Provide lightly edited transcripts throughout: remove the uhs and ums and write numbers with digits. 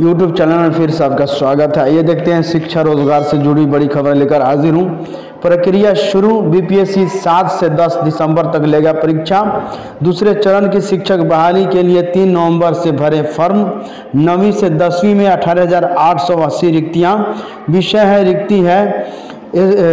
YouTube channel में फिर से आपका स्वागत है। ये देखते हैं शिक्षा रोजगार से जुड़ी बड़ी खबर लेकर हाजिर हूँ। प्रक्रिया शुरू, बीपीएससी 7 से 10 दिसंबर तक लेगा परीक्षा। दूसरे चरण की शिक्षक बहाली के लिए 3 नवंबर से भरे फॉर्म। 9वीं से 10वीं में 18,880 रिक्तियाँ। विषय है रिक्ति है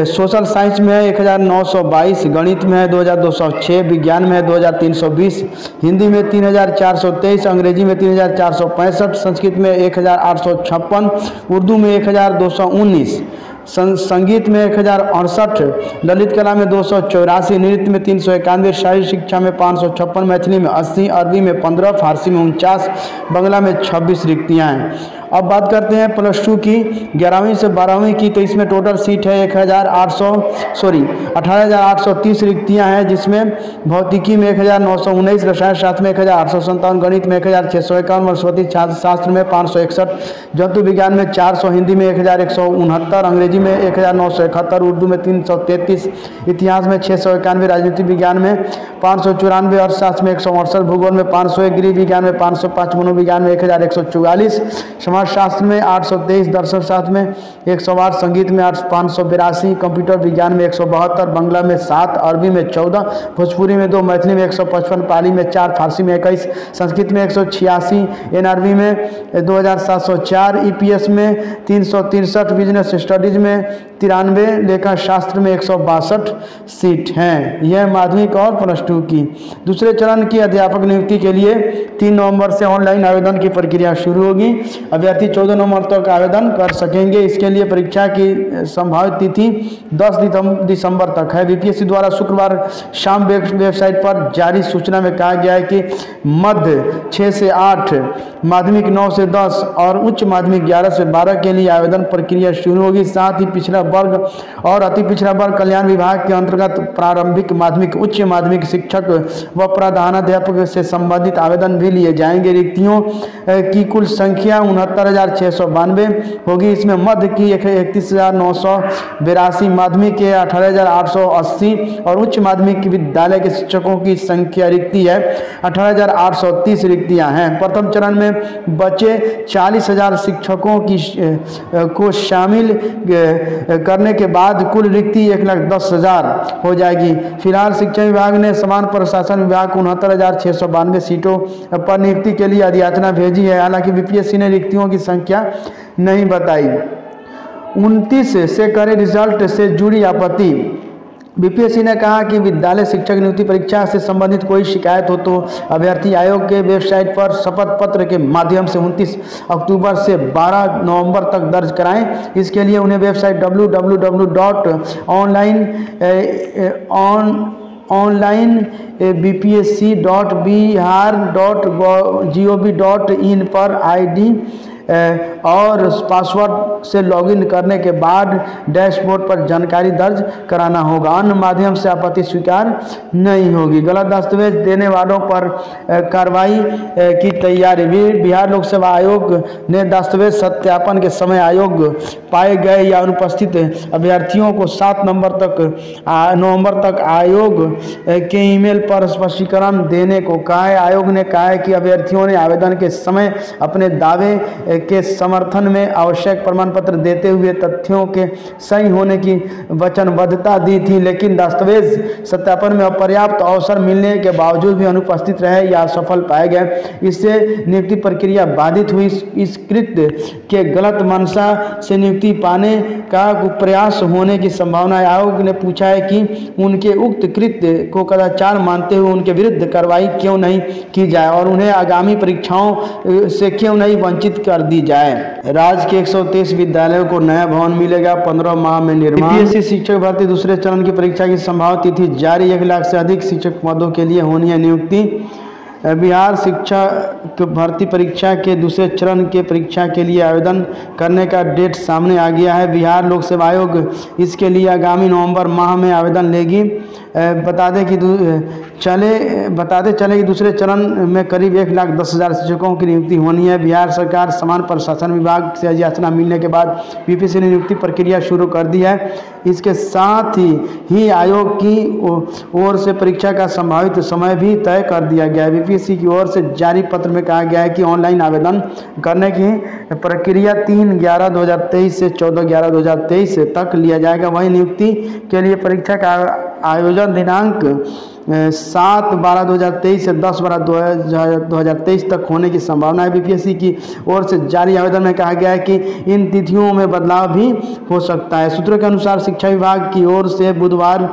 सोशल साइंस में है 1922, गणित में है 2206, विज्ञान में है 2320, हिंदी में 3423, अंग्रेजी में 3465, संस्कृत में 1856, उर्दू में 1219, संगीत में 1068, ललित कला में 284, नृत्य में 391, शारीरिक शिक्षा में 556, मैथिली में 80, अरबी में 15, फारसी में 49, बंगला में 26 रिक्तियाँ हैं। अब बात करते हैं प्लस टू की 11वीं से 12वीं की, तो इसमें टोटल सीट है 18,830 रिक्तियां हैं, जिसमें भौतिकी में 1919, रसायन शास्त्र में 1857, गणित में 1651, वनस्पति शास्त्र में 561, जंतु विज्ञान में 400, हिंदी में 1169, अंग्रेजी में 1971, उर्दू में 333, इतिहास में 691, राजनीति विज्ञान में 594, अर्थशास्त्र में 168, भूगोल में 501, गृह विज्ञान में 505, मनोविज्ञान में 1144, शास्त्र में 823, दर्शन शास्त्र में 108, संगीत में 582, कंप्यूटर विज्ञान में 172, बंगला में 7, अरबी में 14, भोजपुरी में 2, मैथिली में 155, पाली में 4, फारसी में 21, संस्कृत में 186, एनआरबी में 2704, ईपीएस में 363, बिजनेस स्टडीज में 93, लेखा शास्त्र में 162 सीट हैं। यह माध्यमिक और प्लस टू की। दूसरे चरण की अध्यापक नियुक्ति के लिए 3 नवंबर से ऑनलाइन आवेदन की प्रक्रिया शुरू होगी। अभ्यर्थी 14 नवंबर तक आवेदन कर सकेंगे। इसके लिए परीक्षा की संभावित तिथि 10 दिसंबर तक है। बीपीएससी द्वारा शुक्रवार शाम वेबसाइट पर जारी सूचना में कहा गया है कि मध्य 6 से 8, माध्यमिक 9 से 10 और उच्च माध्यमिक 11 से 12 के लिए आवेदन प्रक्रिया शुरू होगी। साथ ही पिछड़ा वर्ग और अति पिछड़ा वर्ग कल्याण विभाग के अंतर्गत प्रारंभिक माध्यमिक, उच्च माध्यमिक शिक्षक व प्रधानाध्यापक से संबंधित आवेदन भी लिए जाएंगे। रिक्तियों की कुल संख्या 69,692 होगी। इसमें मध्य की 31,982, माध्यमिक के 18,880 और उच्च माध्यमिक विद्यालय के शिक्षकों की संख्या रिक्ति है 18,830 रिक्तियां हैं। प्रथम चरण में बचे 40,000 शिक्षकों की को शामिल करने के बाद कुल रिक्ति 1,10,000 हो जाएगी। फिलहाल शिक्षा विभाग ने समान प्रशासन विभाग को 69,692 सीटों पर नियुक्ति के लिए अधियाचना भेजी है। हालांकि बीपीएससी ने रिक्तियों की संख्या नहीं बताई। 29 से करे रिजल्ट से जुड़ी आपत्ति। बीपीएससी ने कहा कि विद्यालय शिक्षक नियुक्ति परीक्षा से संबंधित कोई शिकायत हो तो अभ्यर्थी आयोग के वेबसाइट पर शपथ पत्र के माध्यम से 29 अक्टूबर से 12 नवंबर तक दर्ज कराएं। इसके लिए उन्हें वेबसाइट www.onlinebpsc.bihar.gov.in पर आईडी और पासवर्ड से लॉगिन करने के बाद डैशबोर्ड पर जानकारी दर्ज कराना होगा। अन्य माध्यम से आपत्ति स्वीकार नहीं होगी। गलत दस्तावेज देने वालों पर कार्रवाई की तैयारी। बिहार लोक सेवा आयोग ने दस्तावेज सत्यापन के समय आयोग पाए गए या अनुपस्थित अभ्यर्थियों को 7 नवंबर तक आयोग के ईमेल पर स्पष्टीकरण देने को कहा है। आयोग ने कहा है कि अभ्यर्थियों ने आवेदन के समय अपने दावे के समर्थन में आवश्यक प्रमाण पत्र देते हुए तथ्यों के सही होने की वचनबद्धता दी थी, लेकिन दस्तावेज सत्यापन में अपर्याप्त अवसर मिलने के बावजूद भी अनुपस्थित रहे या असफल पाए गए। इससे नियुक्ति प्रक्रिया बाधित हुई। इस कृत्य के गलत मंशा से नियुक्ति पाने का प्रयास होने की संभावना है। आयोग ने पूछा है कि उनके उक्त कृत्य को कदाचार मानते हुए उनके विरुद्ध कार्रवाई क्यों नहीं की जाए और उन्हें आगामी परीक्षाओं से क्यों नहीं वंचित कर दी जाए। राज्य के 123 विद्यालयों को नया भवन मिलेगा, 15 माह में निर्माण। बीपीएससी शिक्षक भर्ती दूसरे चरण की परीक्षा की संभावित तिथि जारी। 1 लाख से अधिक शिक्षक पदों के लिए होनी है नियुक्ति। बिहार शिक्षक भर्ती परीक्षा के दूसरे चरण के परीक्षा के लिए आवेदन करने का डेट सामने आ गया है। बिहार लोक सेवा आयोग इसके लिए आगामी नवंबर माह में आवेदन लेगी। बताते चले कि दूसरे चरण में करीब 1,10,000 शिक्षकों की नियुक्ति होनी है। बिहार सरकार समान प्रशासन विभाग से अधियाचना मिलने के बाद बीपीएससी ने नियुक्ति प्रक्रिया शुरू कर दी है। इसके साथ ही आयोग की ओर से परीक्षा का संभावित समय भी तय कर दिया गया है। बीपीएससी की ओर से जारी पत्र में कहा गया है कि ऑनलाइन आवेदन करने की प्रक्रिया 3/11/2023 से 14/11/2023 तक लिया जाएगा। वहीं नियुक्ति के लिए परीक्षा का आयोजन दिनांक 7/12/2023 से 10/12/2023 तक होने की संभावना है। बीपीएससी की ओर से जारी आवेदन में कहा गया है कि इन तिथियों में बदलाव भी हो सकता है। सूत्रों के अनुसार शिक्षा विभाग की ओर से बुधवार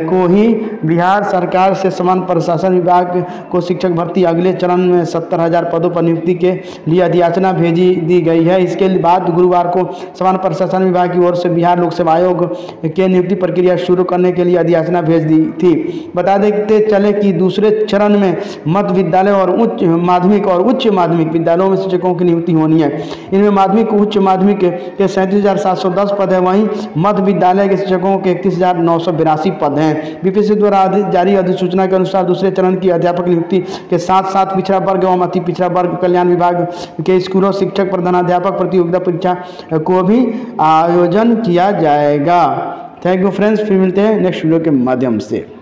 को ही बिहार सरकार से समान प्रशासन विभाग को शिक्षक भर्ती अगले चरण में 70,000 पदों पर नियुक्ति के लिए अधियाचना भेजी दी गई है। इसके बाद गुरुवार को समान प्रशासन विभाग की ओर से बिहार लोक सेवा आयोग के नियुक्ति प्रक्रिया शुरू करने के लिए अधियाचना भेज दी थी। बता देते चले कि दूसरे चरण में मध्य विद्यालय और उच्च माध्यमिक विद्यालयों में शिक्षकों की नियुक्ति होनी है। इनमें माध्यमिक उच्च माध्यमिक के 37,710 पद हैं। वहीं मध्य विद्यालय के शिक्षकों के 31,982 पद हैं। बीपीएससी द्वारा जारी अधिसूचना के अनुसार दूसरे चरण की अध्यापक नियुक्ति के साथ साथ पिछड़ा वर्ग एवं अति पिछड़ा वर्ग कल्याण विभाग के स्कूलों शिक्षक प्रधानाध्यापक प्रतियोगिता परीक्षा को भी आयोजन किया जाएगा। थैंक यू फ्रेंड्स, फिर मिलते हैं नेक्स्ट वीडियो के माध्यम से।